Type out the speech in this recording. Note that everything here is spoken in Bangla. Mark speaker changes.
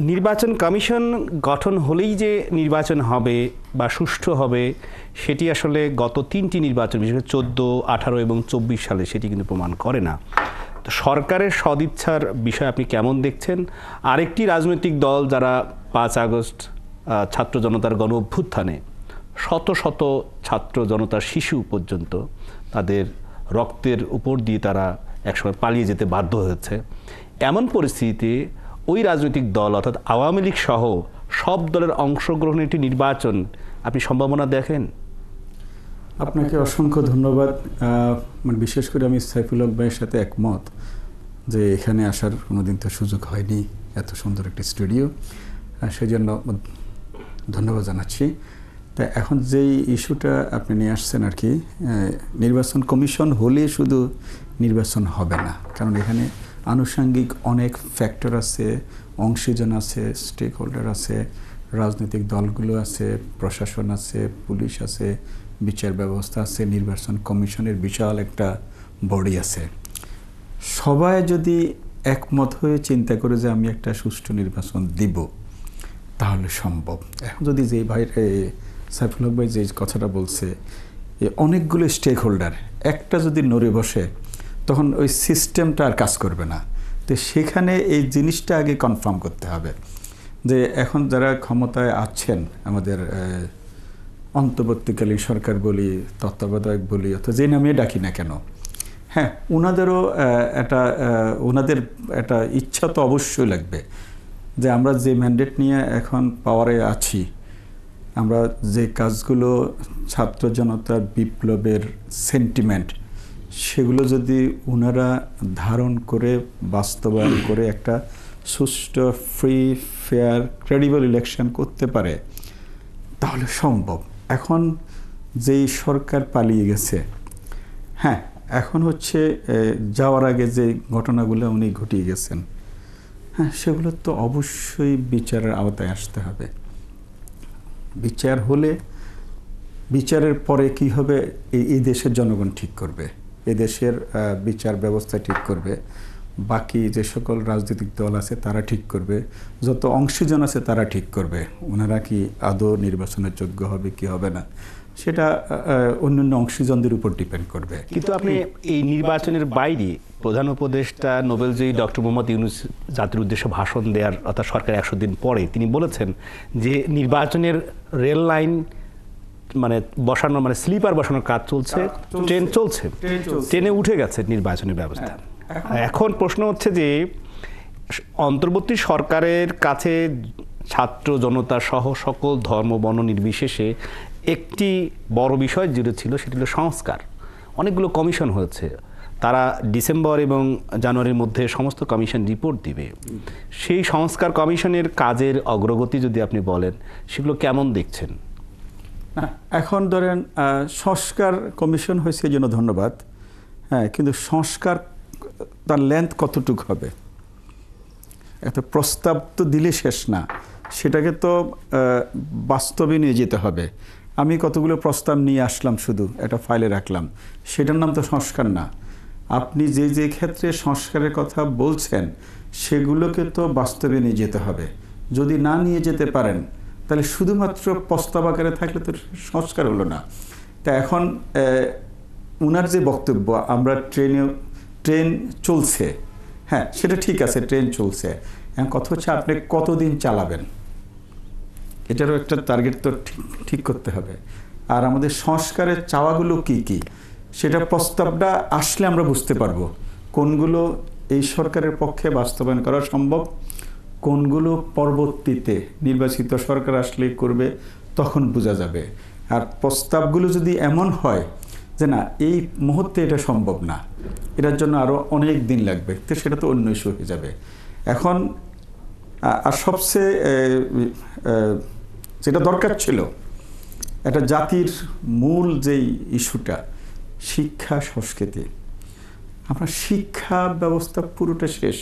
Speaker 1: নির্বাচন কমিশন গঠন হলেই যে নির্বাচন হবে বা সুষ্ঠু হবে সেটি আসলে গত 3টি নির্বাচন বিশেষ করে 14, 18 এবং 24 সালে সেটি কিন্তু প্রমাণ করে না। তো সরকারের সদিচ্ছার বিষয় আপনি কেমন দেখছেন? আরেকটি রাজনৈতিক দল যারা 5 আগস্ট ছাত্র জনতার গণ অভ্যুত্থানে শত শত ছাত্র জনতার শিশু পর্যন্ত তাদের রক্তের উপর দিয়ে তারা একসময় পালিয়ে যেতে বাধ্য হয়েছে, এমন পরিস্থিতিতে ওই রাজনৈতিক দল অর্থাৎ আওয়ামী লীগ সহ সব দলের অংশগ্রহণের একটি নির্বাচন আপনি সম্ভাবনা দেখেন?
Speaker 2: আপনাকে অসংখ্য ধন্যবাদ। মানে বিশেষ করে আমি সাইফুল হক ভাইয়ের সাথে একমত যে এখানে আসার কোনোদিন তো সুযোগ হয়নি, এত সুন্দর একটি স্টুডিও, সেই জন্য ধন্যবাদ জানাচ্ছি। তা এখন যেই ইস্যুটা আপনি নিয়ে আসছেন আর কি, নির্বাচন কমিশন হলে শুধু নির্বাচন হবে না, কারণ এখানে আনুষঙ্গিক অনেক ফ্যাক্টর আছে, অংশীজন আছে, স্টেক হোল্ডার আছে, রাজনৈতিক দলগুলো আছে, প্রশাসন আছে, পুলিশ আছে, বিচার ব্যবস্থা আছে, নির্বাচন কমিশনের বিশাল একটা বডি আছে। সবাই যদি একমত হয়ে চিন্তা করে যে আমি একটা সুষ্ঠু নির্বাচন দিব তাহলে সম্ভব। এখন যদি যে ভাই সাইফুল হক ভাই যে কথাটা বলছে, অনেকগুলো স্টেক হোল্ডার একটা যদি নড়ে বসে তখন ওই সিস্টেমটা আর কাজ করবে না। তো সেখানে এই জিনিসটা আগে কনফার্ম করতে হবে যে এখন যারা ক্ষমতায় আছেন, আমাদের অন্তর্বর্তীকালীন সরকার বলি, তত্ত্বাবধায়ক বলি, অথবা যে নামে ডাকি না কেন, হ্যাঁ, ওনাদের একটা ইচ্ছা তো অবশ্যই লাগবে যে আমরা যে ম্যান্ডেট নিয়ে এখন পাওয়ারে আছি, আমরা যে কাজগুলো ছাত্র জনতার বিপ্লবের সেন্টিমেন্ট, সেগুলো যদি ওনারা ধারণ করে বাস্তবায়ন করে একটা সুষ্ঠু, ফ্রি, ফেয়ার, ক্রেডিবল ইলেকশন করতে পারে তাহলে সম্ভব। এখন যেই সরকার পালিয়ে গেছে, হ্যাঁ, এখন হচ্ছে যাওয়ার আগে যে ঘটনাগুলো উনি ঘটিয়ে গেছেন, হ্যাঁ, সেগুলো তো অবশ্যই বিচারের আওতায় আসতে হবে। বিচার হলে বিচারের পরে কি হবে এই দেশের জনগণ ঠিক করবে, এই দেশের বিচার ব্যবস্থা ঠিক করবে, বাকি যে সকল রাজনৈতিক দল আছে তারা ঠিক করবে, যত অংশীজন আছে তারা ঠিক করবে ওনারা কি আদৌ নির্বাচনের যোগ্য হবে কি হবে না, সেটা অন্যান্য অংশীজনদের উপর ডিপেন্ড করবে।
Speaker 1: কিন্তু আপনি এই নির্বাচনের বাইরে প্রধান উপদেষ্টা নোবেলজয়ী ডক্টর মোহাম্মদ ইউনূস জাতির উদ্দেশ্যে ভাষণ দেওয়ার অর্থাৎ সরকার 100 দিন পরে তিনি বলেছেন যে নির্বাচনের রেল লাইন বসানো স্লিপার বসানোর কাজ চলছে, ট্রেন চলছে, ট্রেনে উঠে গেছে নির্বাচনের ব্যবস্থা। এখন প্রশ্ন হচ্ছে যে অন্তর্বর্তী সরকারের কাছে ছাত্র জনতা সহ সকল ধর্ম বর্ণ নির্বিশেষে একটি বড় বিষয় যেটা ছিল সেটি হলো সংস্কার। অনেকগুলো কমিশন হয়েছে, তারা ডিসেম্বর এবং জানুয়ারির মধ্যে সমস্ত কমিশন রিপোর্ট দিবে। সেই সংস্কার কমিশনের কাজের অগ্রগতি যদি আপনি বলেন, সেগুলো কেমন দেখছেন?
Speaker 2: এখন ধরেন সংস্কার কমিশন হয়েছে এই জন্য ধন্যবাদ, হ্যাঁ, কিন্তু সংস্কার তার লেন্থ কতটুকু হবে, এত প্রস্তাব তো দিলে শেষ না, সেটাকে তো বাস্তবে নিয়ে যেতে হবে। আমি কতগুলো প্রস্তাব নিয়ে আসলাম শুধু একটা ফাইলে রাখলাম, সেটার নাম তো সংস্কার না। আপনি যে যে ক্ষেত্রে সংস্কারের কথা বলছেন সেগুলোকে তো বাস্তবে নিয়ে যেতে হবে। যদি না নিয়ে যেতে পারেন তাহলে শুধুমাত্র প্রস্তাব আকারে থাকলে তো সংস্কার হলো না। তা এখন ওনার যে বক্তব্য, আমরা ট্রেন চলছে, হ্যাঁ, সেটা ঠিক আছে, ট্রেন চলছে, এখন কথা হচ্ছে আপনি কতদিন চালাবেন, এটারও একটা টার্গেট তো ঠিক করতে হবে। আর আমাদের সংস্কারের চাওয়াগুলো কি কি, সেটা প্রস্তাবটা আসলে আমরা বুঝতে পারবো কোনগুলো এই সরকারের পক্ষে বাস্তবায়ন করা সম্ভব, কোনগুলো পরবর্তীতে নির্বাচিত সরকার আসলে করবে, তখন বোঝা যাবে। আর প্রস্তাবগুলো যদি এমন হয় যে না এই মুহূর্তে এটা সম্ভব না, এটার জন্য আরও অনেক দিন লাগবে, তো সেটা তো অন্য ইস্যু হয়ে যাবে। এখন আর সবচেয়ে যেটা দরকার ছিল, একটা জাতির মূল যেই ইস্যুটা শিক্ষা সংস্কৃতি, আমরা শিক্ষা ব্যবস্থা পুরোটা শেষ।